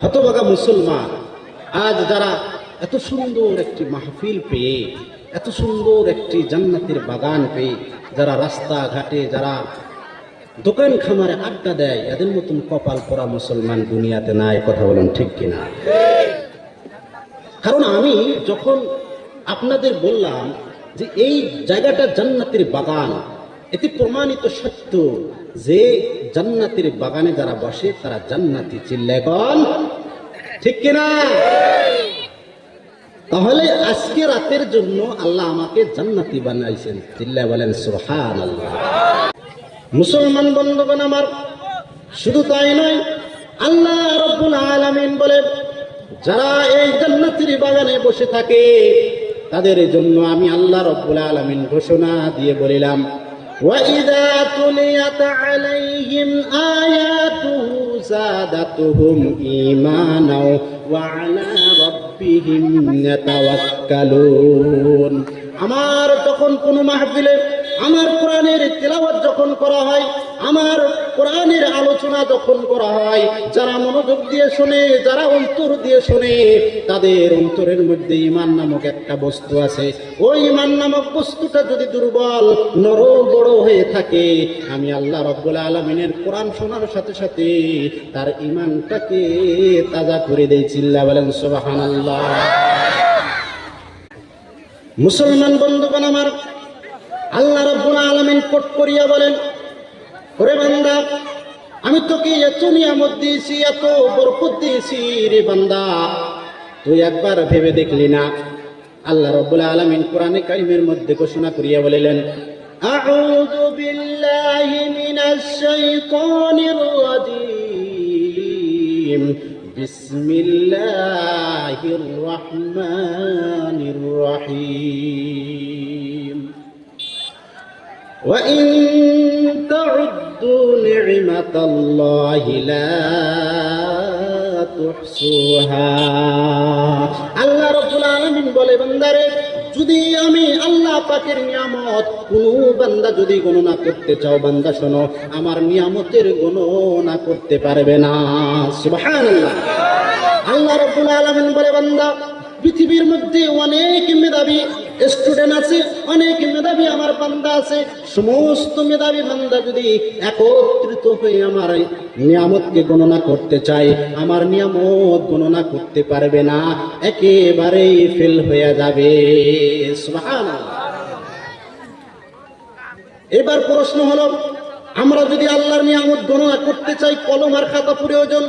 হতভাগা মুসলমান, আজ যারা এত সুন্দর একটি মাহফিল পেয়ে, এত সুন্দর একটি জান্নাতের বাগান পেয়ে, যারা রাস্তাঘাটে, যারা দোকান খামারে আড্ডা দেয়, এদের মতন কপাল পরা মুসলমান দুনিয়াতে নাই। কথা বলেন ঠিক কিনা? কারণ আমি যখন আপনাদের বললাম যে এই জায়গাটা জান্নাতের বাগান, এতে প্রমাণিত সত্য যে জান্নাতের বাগানে যারা বসে তারা জান্নাতি। চিল্লায় বল ঠিক কিনা? তাহলে আজকে রাতের জন্য আল্লাহ আমাকে জান্নাতি বানাইছেন। চিল্লায় বলেন সুবহানাল্লাহ। মুসলমান বন্ধুগণ আমার, শুধু তাই নয়, আল্লাহ রাব্বুল আলামিন বলেন যারা এই জান্নাতের বাগানে বসে থাকে তাদের জন্য আমি আল্লাহ রাব্বুল আলামিন ঘোষণা দিয়ে বলিলাম, وَإِذَا تُلِيَتْ عَلَيْهِمْ آيَاتُهُ زَادَتْهُمْ إِيمَانًا وَعَلَى رَبِّهِمْ يَتَوَكَّلُونَ। আমার যখন কোনো মাহফিলে আমার কোরআনের তেলাওয়াত যখন করা হয়, আমার কোরআনের আলোচনা যখন করা হয়, যারা মনোযোগ দিয়ে শোনে, যারা অন্তর দিয়ে শোনে, তাদের অন্তরের মধ্যে ঈমান নামক একটা বস্তু আছে। ওই ঈমান নামক বস্তুটা যদি দুর্বল, নরম বড় হয়ে থাকে, আমি আল্লাহ রাব্বুল আলামিনের কোরআন শোনার সাথে সাথে তার ঈমানটাকে তাজা করে দেই। চিল্লা বলেন সুবহানাল্লাহ। মুসলমান বন্ধুগণ আমার, আল্লাহ রাব্বুল আলামিন কোট করিয়া বলেন, ওরে বান্দা, আমি তোকে এত নিয়ামত দিয়েছি, এত বরকত দিয়েছি রে বান্দা, তুই একবার ভেবে দেখলি না? আল্লাহ রাব্বুল আলামিন কোরআনে কারীমের মধ্যে ঘোষণা করিয়া বলিলেন, আউযু বিল্লাহি মিনাশ শাইতানির রাজীম, বিসমিল্লাহির রহমানির রহিম, وَإِن تَعُدُّوا نِعْمَةَ اللَّهِ لَا تُحْصُوهَا। আল্লাহ রাব্বুল আলামিন বলে, বান্দারে, যদি আমি আল্লাহ পাকের নিয়ামত কোনো বান্দা যদি গণনা করতে চাও, বান্দা শোনো, আমার নিয়ামতের গণনা করতে পারবে না। সুবহানাল্লাহ। আল্লাহ রাব্বুল আলামিন বলে, বান্দা, পৃথিবীর মধ্যে অনেক মেধাবী স্টুডেন্ট আছে, অনেক মেধাবী আমার বান্দা আছে। সমস্ত মেধাবী বান্দা যদি একত্রিত হয়ে আমার নিয়ামতকে গণনা করতে চায়, আমার নিয়ামত গণনা করতে পারবে না, একেবারেই ফেল হয়ে যাবে। সুবহানাল্লাহ। এবার প্রশ্ন হলো, আমরা যদি আল্লাহর নিয়ামত গণনা করতে চাই, কলম আর খাতা প্রয়োজন।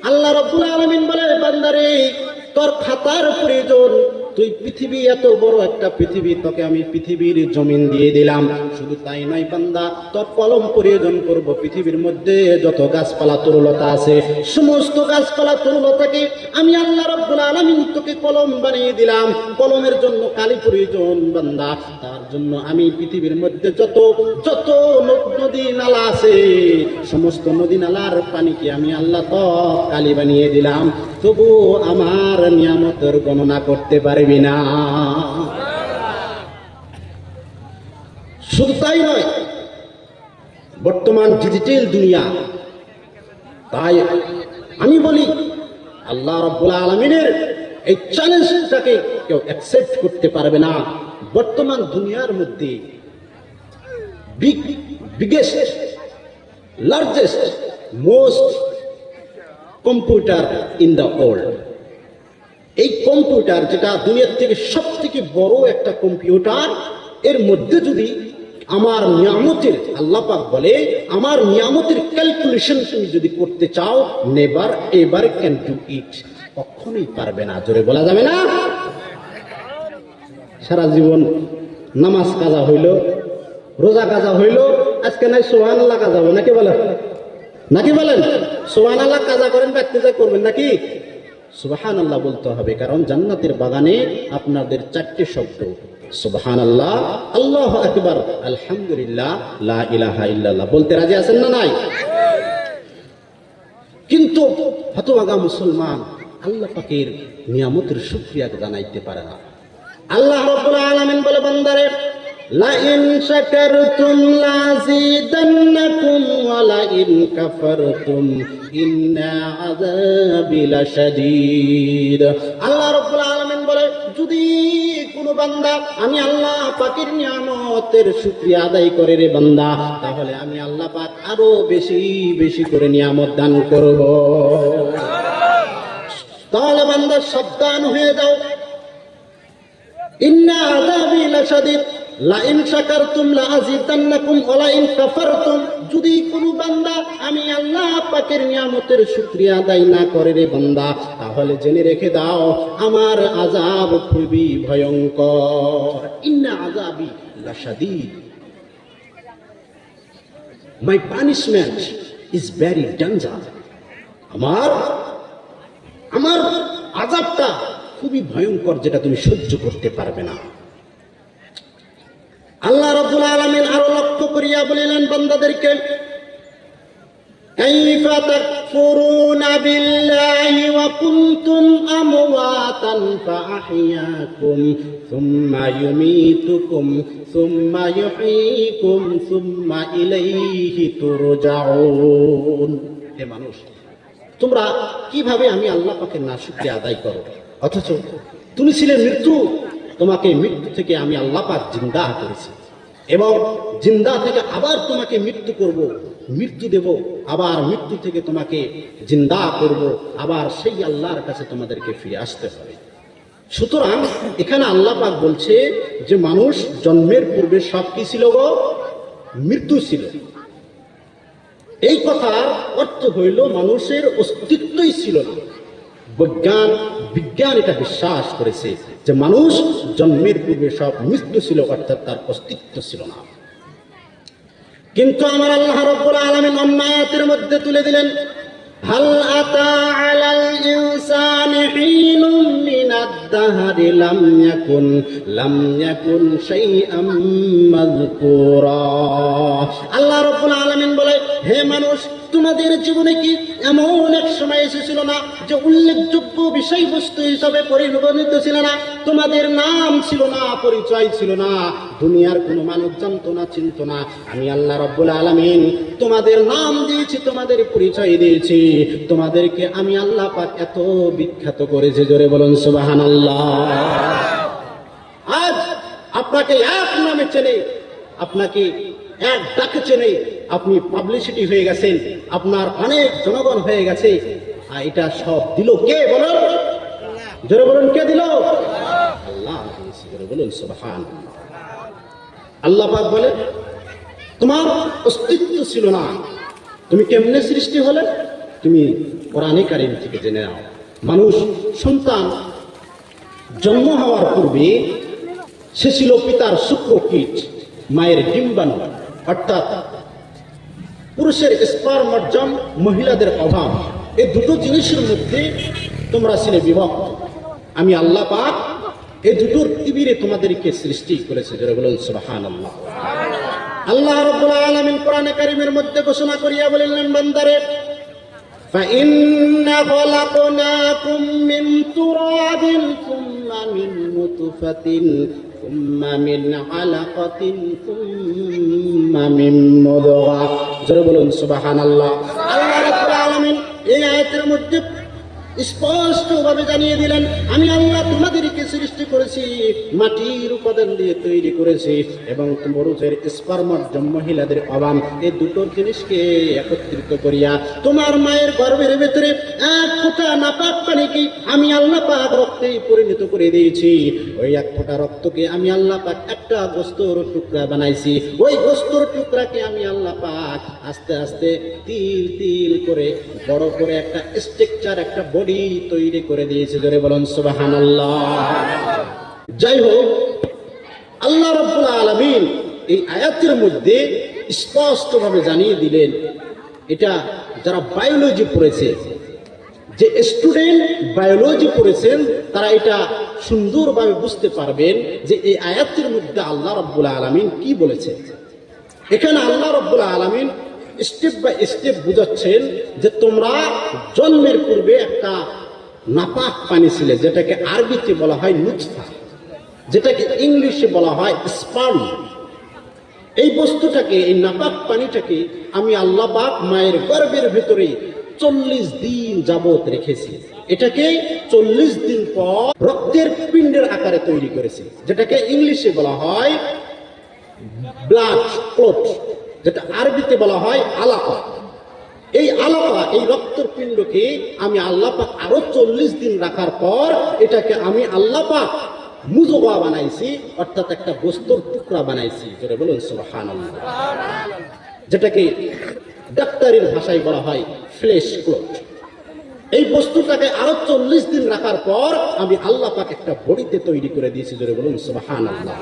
আল্লাহ রাব্বুল আলামিন বলে, বান্দারে, তোর খাতার প্রয়োজন। তুই পৃথিবী, এত বড় একটা পৃথিবী, তোকে আমি পৃথিবীর জমিন দিয়ে দিলাম। শুধু তাই নয় বান্দা, তোর কলম প্রয়োজন করব। পৃথিবীর মধ্যে যত গাছপালা তরুলতা আছে, সমস্ত গাছপালা তরুলতাকে আমি আল্লাহ রাব্বুল আলামিন তোকে কলম বানিয়ে দিলাম। কলমের জন্য কালি প্রয়োজন বান্দা, তার জন্য আমি পৃথিবীর মধ্যে যত নদী নালা আছে, সমস্ত নদী নালার পানিকে আমি আল্লাহ তো কালি বানিয়ে দিলাম। তবু আমার নিয়ামতের গণনা করতে পারবি না। শুধু তাই নয়, বর্তমান ডিজিটাল দুনিয়া, তাই আমি বলি আল্লাহ রাব্বুল আলামিনের এই চ্যালেঞ্জটাকে কেউ অ্যাকসেপ্ট করতে পারবে না। বর্তমান দুনিয়ার মধ্যে biggest, largest, most computer in the world, এই কম্পিউটার যেটা দুনিয়ার থেকে সব থেকে বড় একটা কম্পিউটার, এর মধ্যে যদি আমার নিয়ামতের, আল্লাহ পাক বলে, আমার নিয়ামতের ক্যালকুলেশন তুমি যদি করতে চাও, never ever can do it, কখনোই পারবে না। জোরে বলা যাবে না? সারা জীবন নামাজ কাজা হইল, রোজা কাজা হইল, আজকে নাই সুবহানাল্লাহ কাজা হবে নাকি বলেন? নাকি বলেন? সুবহানাল্লাহ কাজা করেন, ব্যক্তিজা করবেন নাকি? সুবহানাল্লাহ বলতে হবে, কারণ জান্নাতের বাগানে আপনাদের চারটি শব্দ, সুবহানাল্লাহ, আল্লাহু আকবার, আলহামদুলিল্লাহ, লা ইলাহা ইল্লাল্লাহ, বলতে রাজি আছেন না নাই? কিন্তু হতভাগা মুসলমান আল্লাহ পাকের নিয়ামতের শুকরিয়া জানাইতে পারে না। আল্লাহ রাব্বুল আলামিন বলে, বান্দারে, লাইন শাকারতুম লাযীদান্নাকুম ওয়া লাইন কাফারতুম ইন্না আযাবি লাশাদীদ। আল্লাহ রাব্বুল আলামিন বলে, যদি কোনো বান্দা আমি আল্লাহ পাকের নিয়ামতের শুকরিয়া আদায় করে রে বান্দা, তাহলে আমি আল্লাহ পাক আরো বেশি বেশি করে নিয়ামত দান করব। তাহলে বান্দা সাবধান হয়ে যাও, ইন্না আযাবি লাশাদীদ, লাইন শাকারতুম লাযীদান্নাকুম ওয়া লাইন কাফারতুম। যদি কোনো বান্দা আমি আল্লাহ পাকের নিয়ামতের শুকরিয়া আদায় না করে রে বান্দা, তাহলে জেনে রেখে দাও আমার আযাব খুবই ভয়ঙ্কর। ইন্না আযাবি লাশাদীদ, মাই পানিশমেন্ট ইজ ভেরি ডেঞ্জার। আমার আযাবটা খুবই ভয়ঙ্কর, যেটা তুমি সহ্য করতে পারবে না। আল্লাহ রাব্বুল আলামিন আরো লক্ষ্য করিয়া বলিলেন বান্দাদেরকে, কাইফা তাকফুরুনা বিল্লাহি ওয়া কুনতুম আমওয়াতান ফাআহইয়াকুম সুম্মা ইউমীতুকুম সুম্মা ইউহয়ীকুম সুম্মা ইলাইহি তুরজাউন। হে মানুষ, তোমরা কিভাবে আমি আল্লাহ পাকের নাশুকরিয়া আদায় করো, অথচ তুমি ছিলে মৃত্যু, তোমাকে মৃত্যু থেকে আমি আল্লাহ পাক জিন্দা করেছি, এবং জিন্দা থেকে আবার তোমাকে মৃত্যু করব, মৃত্যু দেব, আবার মৃত্যু থেকে তোমাকে জিন্দা করব, আবার সেই আল্লাহর কাছে তোমাদেরকে ফিরে আসতে হবে। সুতরাং এখানে আল্লাহ পাক বলছে যে মানুষ জন্মের পূর্বে সব কি ছিল গো? মৃত্যু ছিল। এই কথার অর্থ হইল মানুষের অস্তিত্বই ছিল না। বিজ্ঞান এটা বিশ্বাস করেছে যে মানুষ জন্মের পূর্বে সব মৃত্যু ছিল, অর্থাৎ তার অস্তিত্ব ছিল না। কিন্তু আমার আল্লাহ রাব্বুল আলামিন অন্য আয়াতের মধ্যে তুলে দিলেন, হাল আতা আলাল ইনসানি হিনুম মিনাদ দাহরি লাম ইয়াকুন শাইআম মাযকুরা। আল্লাহ রাব্বুল আলামিন বলে, হে মানুষ, তোমাদের জীবনে কি এমন এক সময় এসেছিল না যে উল্লেখযোগ্য বিষয়বস্তু হিসাবে পরিগণিত ছিল না? তোমাদের নাম ছিল না, পরিচয় ছিল না, দুনিয়ার কোনো মানুষ জানতো না, চিনতো না। আমি আল্লাহ রাব্বুল আলামিন তোমাদের নাম দিয়েছি, তোমাদের পরিচয় দিয়েছি, তোমাদেরকে আমি আল্লাহ পাক এত বিখ্যাত করেছি, জোরে বলুন সুবহানাল্লাহ। আজ আপনাকে এক নামে চেনে, আপনাকে এক ডাকে চেনে, আপনি পাবলিসিটি হয়ে গেছেন, আপনার অনেক জনগণ হয়ে গেছে। আর এটা সব দিল কে? বলুন, জোরে বলুন, কে দিল? আল্লাহ। জোরে বলুন সুবহানাল্লাহ। আল্লাহ পাক বলে, তোমার অস্তিত্ব ছিল না, তুমি কেমনে সৃষ্টি হলে? তুমি কোরআনে কারীম থেকে জেনে নাও। মানুষ সন্তান জন্ম হওয়ার পূর্বে সে ছিল পিতার শুক্রকীট, মায়ের ডিম্বাণু, অর্থাৎ পুরুষের স্পার্মার্জম, মহিলাদের অভাব। এই দুটো জিনিসের মধ্যে তোমরা ছিলে বিভক্ত। আমি আল্লাহ পাক এই দুটোর তিবিরে তোমাদেরকে সৃষ্টি করেছে, যারা বলেন সুবহানাল্লাহ। আল্লাহ রাব্বুল আলামিন কোরআনে কারীমের মধ্যে ঘোষণা করিয়া বলেন, বান্দারে, فَإِنَّ خَلَقْنَاكُم مِّن تُرَابٍ ثُمَّ مِن نُّطْفَةٍ ثُمَّ مِنْ عَلَقَةٍ ثُمَّ مِن مُّضْغَةٍ। জোরে বলুন সুবহানাল্লাহ। আল্লাহ রাব্বুল আলামিন এই আয়াতের মধ্যে স্পষ্টভাবে জানিয়ে দিলেন, আমি আল্লাহ তোমাদেরকে সৃষ্টি করেছি, মাটির উপাদান দিয়ে তৈরি করেছি, এবং পুরুষের স্পার্মার্জম, মহিলাদের অবাম, এই দুটো জিনিসকে একত্রিত করিয়া তোমার মায়ের গর্ভের ভেতরে এক ফোঁটা নাপাক পানিকে আমি আল্লাহ পাক রক্তে পরিণত করে দিয়েছি। ওই এক ফোঁটা রক্তকে আমি আল্লাহ পাক একটা গোস্তর টুকরা বানাইছি। ওই গোস্তর টুকরাকে আমি আল্লাহ পাক আস্তে আস্তে তিল তিল করে বড় করে একটা স্ট্রাকচার, একটা বডি তৈরি করে দিয়েছে, জোরে বলুন সুবহানাল্লাহ। যাই হোক, আল্লাহ রাব্বুল আলামিন এই আয়াতের মধ্যে স্পষ্টভাবে জানিয়ে দিলেন, এটা যারা বায়োলজি পড়েছে, যে স্টুডেন্ট বায়োলজি পড়েছেন, তারা এটা সুন্দরভাবে বুঝতে পারবেন যে এই আয়াতের মধ্যে আল্লাহ রাব্বুল আলামিন কি বলেছেন। এখানে আল্লাহ রাব্বুল আলামিন স্টেপ বাই স্টেপ বুঝাচ্ছেন যে তোমরা জন্মের পূর্বে একটা নাপাক পানি ছিলে, যেটাকে আরবিতে বলা হয় নুতফা, যেটাকে ইংলিশে বলা হয় স্পার্ম, এই বস্তুটাকে, এই নাপাক পানিটাকে আমি আল্লাহ পাক মায়ের গর্ভের ভেতরে 40 দিন যাবত রেখেছি। এটাকে 40 দিন পর রক্তের পিণ্ডের আকারে তৈরি করেছি, যেটাকে ইংলিশে বলা হয় ব্লাড ক্লট, যেটা আরবিতে বলা হয় আলাকা। এই আলাকা, এই রক্তের পিণ্ডকে আমি আল্লাহ পাক আরো 40 দিন রাখার পর এটাকে আমি আল্লাহ পাক মুজগা বানাইছি, অর্থাৎ একটা বস্তুর টুকরা বানাইছি। যেটা বলুন সুবহানাল্লাহ, যেটাকে ডাক্তারের ভাষায় বলা হয় ফ্লেশ ক্লট। এই বস্তুটাকে আরো 40 দিন রাখার পর আমি আল্লাহ পাক একটা বডিতে তৈরি করে দিয়েছি। যেটা বলুন সুবহানাল্লাহ।